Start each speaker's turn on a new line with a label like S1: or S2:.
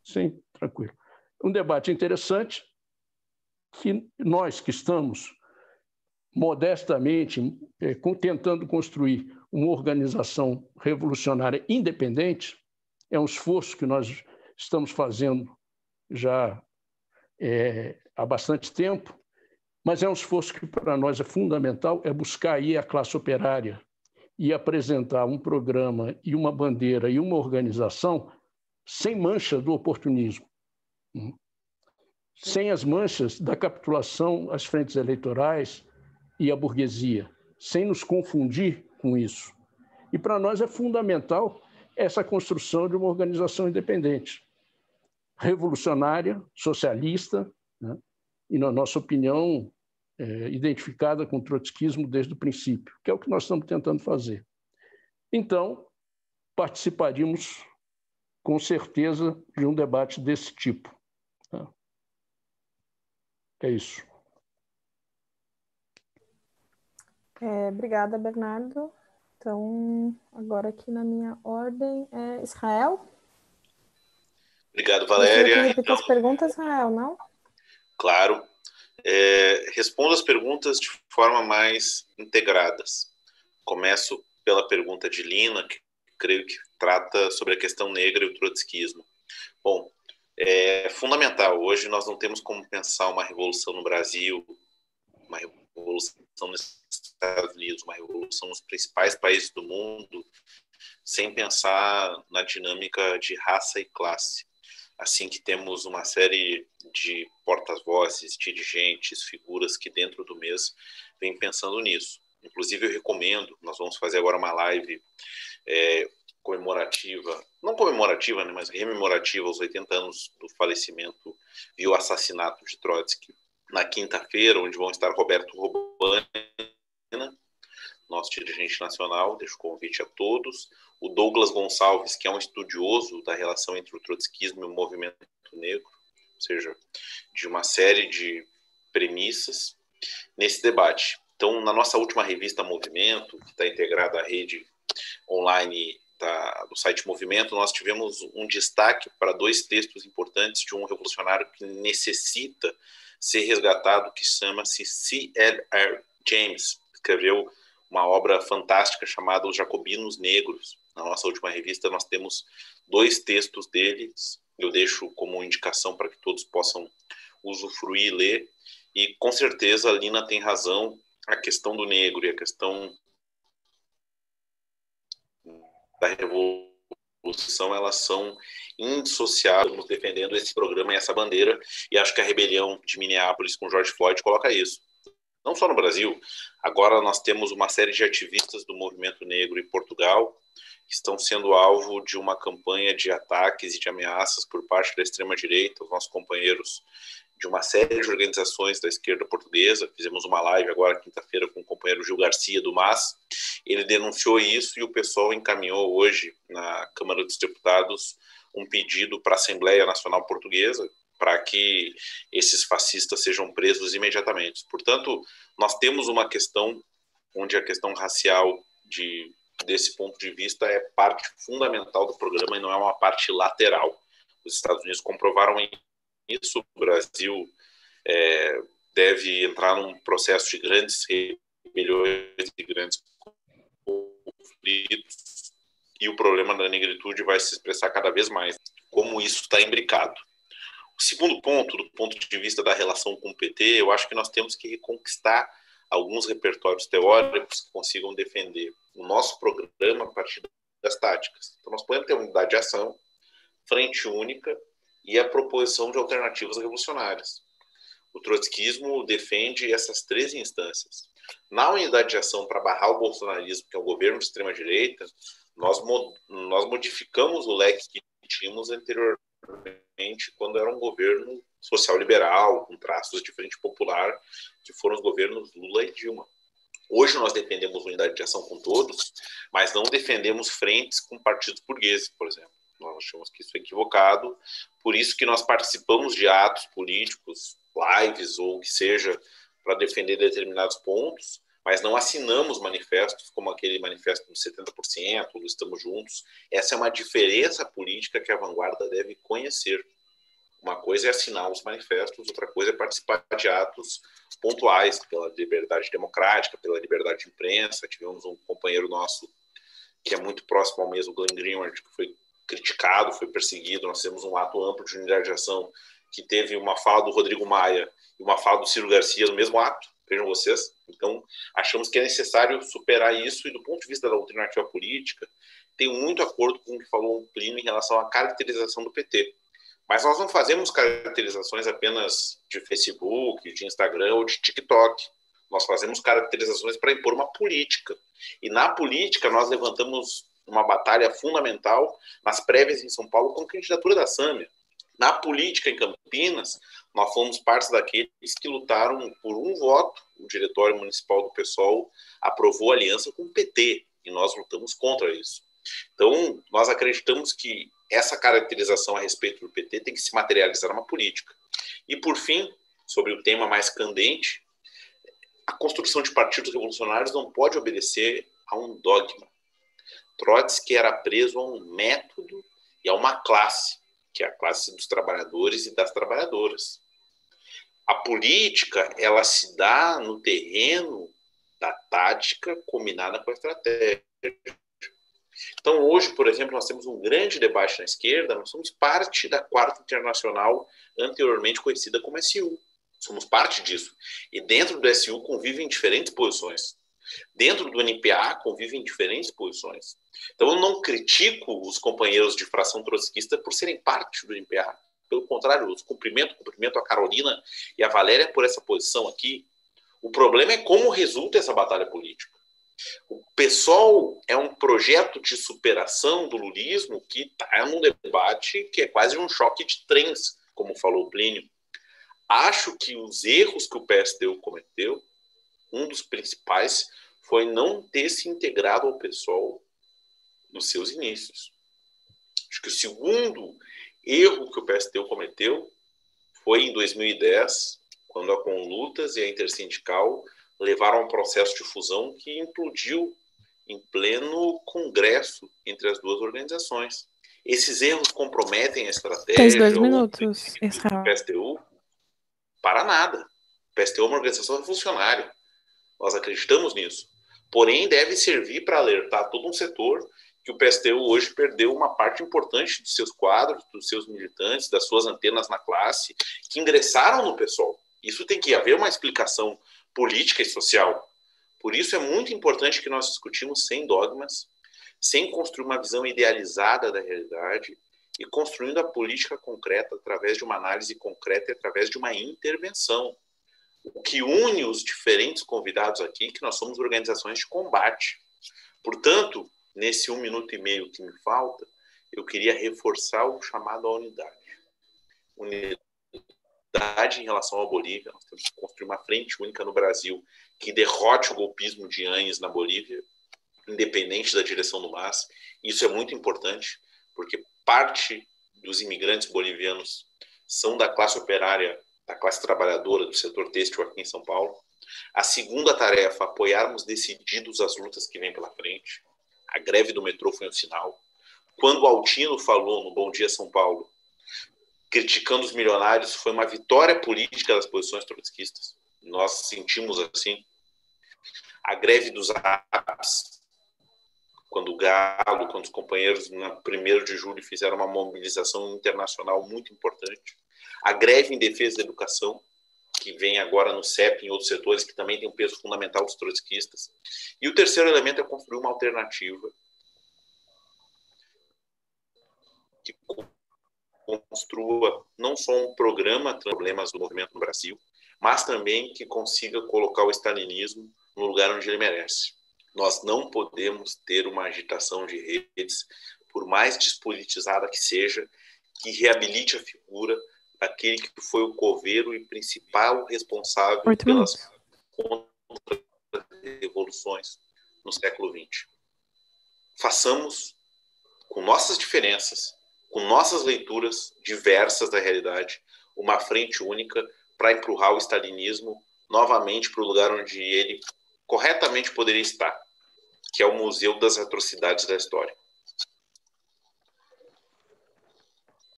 S1: Sim, tranquilo. Um debate interessante que nós que estamos modestamente tentando construir uma organização revolucionária independente, é um esforço que nós estamos fazendo já há bastante tempo, mas é um esforço que para nós é fundamental, é buscar aí a classe operária e apresentar um programa e uma bandeira e uma organização sem mancha do oportunismo, sem as manchas da capitulação às frentes eleitorais e à burguesia, sem nos confundir com isso. E para nós é fundamental essa construção de uma organização independente, revolucionária, socialista, né? E, na nossa opinião, identificada com o trotskismo desde o princípio, que é o que nós estamos tentando fazer. Então, participaríamos, com certeza, de um debate desse tipo. Tá? É isso.
S2: Obrigada, Bernardo. Então, agora aqui na minha ordem é Israel.
S3: Obrigado, Valéria.
S2: Gostaria que repita as perguntas, Israel, não?
S3: Claro. Respondo as perguntas de forma mais integradas. Começo pela pergunta de Lina, que creio que trata sobre a questão negra e o trotskismo. Bom, é fundamental. Hoje nós não temos como pensar uma revolução no Brasil, uma revolução nos Estados Unidos, uma revolução nos principais países do mundo, sem pensar na dinâmica de raça e classe. Assim que temos uma série de porta-vozes, dirigentes, figuras que dentro do mês vêm pensando nisso. Inclusive eu recomendo, nós vamos fazer agora uma live comemorativa, não comemorativa, né, mas rememorativa aos 80 anos do falecimento e o assassinato de Trotsky, na quinta-feira, onde vão estar Roberto Robana, nosso dirigente nacional, deixo o convite a todos, o Douglas Gonçalves, que é um estudioso da relação entre o trotskismo e o movimento negro, ou seja, de uma série de premissas nesse debate. Então, na nossa última revista Movimento, que está integrada à rede online do site Movimento, nós tivemos um destaque para 2 textos importantes de um revolucionário que necessita ser resgatado, que chama-se C.L.R. James, que escreveu uma obra fantástica chamada Os Jacobinos Negros. Na nossa última revista nós temos 2 textos deles, eu deixo como indicação para que todos possam usufruir e ler, e com certeza a Lina tem razão, a questão do negro e a questão da revolução, elas são indissociáveis, defendendo esse programa e essa bandeira, e acho que a rebelião de Minneapolis com George Floyd coloca isso. Não só no Brasil, agora nós temos uma série de ativistas do movimento negro em Portugal que estão sendo alvo de uma campanha de ataques e de ameaças por parte da extrema-direita, os nossos companheiros de uma série de organizações da esquerda portuguesa. Fizemos uma live agora, quinta-feira, com o companheiro Gil Garcia, do MAS. Ele denunciou isso e o pessoal encaminhou hoje, na Câmara dos Deputados, um pedido para a Assembleia Nacional Portuguesa, para que esses fascistas sejam presos imediatamente. Portanto, nós temos uma questão onde a questão racial, desse ponto de vista, é parte fundamental do programa e não é uma parte lateral. Os Estados Unidos comprovaram isso, o Brasil deve entrar num processo de grandes rebeliões e grandes conflitos, e o problema da negritude vai se expressar cada vez mais, como isso está imbricado. O segundo ponto, do ponto de vista da relação com o PT, eu acho que nós temos que reconquistar alguns repertórios teóricos que consigam defender o nosso programa a partir das táticas. Então, nós podemos ter unidade de ação, frente única e a proposição de alternativas revolucionárias. O trotskismo defende essas 3 instâncias. Na unidade de ação para barrar o bolsonarismo, que é o governo de extrema-direita, nós modificamos o leque que tínhamos anteriormente, quando era um governo social-liberal, com traços de frente popular, que foram os governos Lula e Dilma. Hoje nós defendemos unidade de ação com todos, mas não defendemos frentes com partidos burgueses, por exemplo. Nós achamos que isso é equivocado, por isso que nós participamos de atos políticos, lives ou o que seja, para defender determinados pontos, mas não assinamos manifestos como aquele manifesto dos 70%, do Estamos Juntos. Essa é uma diferença política que a vanguarda deve conhecer. Uma coisa é assinar os manifestos, outra coisa é participar de atos pontuais pela liberdade democrática, pela liberdade de imprensa. Tivemos um companheiro nosso que é muito próximo ao mesmo, Glenn Greenwald, que foi criticado, foi perseguido. Nós temos um ato amplo de unidade de ação que teve uma fala do Rodrigo Maia e uma fala do Ciro Garcia no mesmo ato, vejam vocês. Então, achamos que é necessário superar isso, e do ponto de vista da alternativa política, tenho muito acordo com o que falou o Plínio em relação à caracterização do PT. Mas nós não fazemos caracterizações apenas de Facebook, de Instagram ou de TikTok. Nós fazemos caracterizações para impor uma política. E na política nós levantamos uma batalha fundamental nas prévias em São Paulo com a candidatura da Sâmia. Na política em Campinas, nós fomos parte daqueles que lutaram por um voto. O diretório municipal do PSOL aprovou aliança com o PT e nós lutamos contra isso. Então, nós acreditamos que essa caracterização a respeito do PT tem que se materializar numa política. E, por fim, sobre o tema mais candente, a construção de partidos revolucionários não pode obedecer a um dogma. Trotsky era preso a um método e a uma classe, que é a classe dos trabalhadores e das trabalhadoras. A política, ela se dá no terreno da tática combinada com a estratégia. Então, hoje, por exemplo, nós temos um grande debate na esquerda. Nós somos parte da Quarta Internacional, anteriormente conhecida como SU. Somos parte disso. E dentro do SU convivem diferentes posições. Dentro do NPA convivem diferentes posições. Então, eu não critico os companheiros de fração trotskista por serem parte do NPA. Pelo contrário, eu cumprimento a Carolina e a Valéria por essa posição aqui. O problema é como resulta essa batalha política. O PSOL é um projeto de superação do lulismo que está num debate que é quase um choque de trens, como falou o Plínio. Acho que os erros que o PSTU cometeu, um dos principais, foi não ter se integrado ao PSOL nos seus inícios. Acho que o segundo erro que o PSTU cometeu foi em 2010, quando a Conlutas e a Intersindical levaram a um processo de fusão que implodiu em pleno congresso entre as duas organizações. Esses erros comprometem a estratégia
S2: Tem 2 minutos,
S3: do PSTU para nada. O PSTU é uma organização revolucionária. Nós acreditamos nisso. Porém, deve servir para alertar todo um setor que o PSTU hoje perdeu uma parte importante dos seus quadros, dos seus militantes, das suas antenas na classe, que ingressaram no PSOL. Isso tem que haver uma explicação política e social. Por isso é muito importante que nós discutimos sem dogmas, sem construir uma visão idealizada da realidade e construindo a política concreta através de uma análise concreta e através de uma intervenção. O que une os diferentes convidados aqui é que nós somos organizações de combate. Portanto, nesse 1 minuto e meio que me falta, eu queria reforçar o chamado à unidade. Unidade em relação à Bolívia. Nós temos que construir uma frente única no Brasil que derrote o golpismo de Yanes na Bolívia, independente da direção do MAS. Isso é muito importante, porque parte dos imigrantes bolivianos são da classe operária, da classe trabalhadora, do setor têxtil aqui em São Paulo. A segunda tarefa, apoiarmos decididos as lutas que vêm pela frente. A greve do metrô foi um sinal. Quando o Altino falou no Bom Dia São Paulo, criticando os milionários, foi uma vitória política das posições trotskistas. Nós sentimos assim. A greve dos apps, quando o Galo, quando os companheiros, no 1º de julho, fizeram uma mobilização internacional muito importante. A greve em defesa da educação, que vem agora no CEP e em outros setores, que também tem um peso fundamental dos trotskistas. E o terceiro elemento é construir uma alternativa que construa não só um programa de problemas do movimento no Brasil, mas também que consiga colocar o stalinismo no lugar onde ele merece. Nós não podemos ter uma agitação de redes, por mais despolitizada que seja, que reabilite a figura daquele que foi o coveiro e principal responsável pelas contra-revoluções no século XX. Façamos, com nossas diferenças, com nossas leituras diversas da realidade, uma frente única para empurrar o stalinismo novamente para o lugar onde ele corretamente poderia estar, que é o Museu das Atrocidades da História.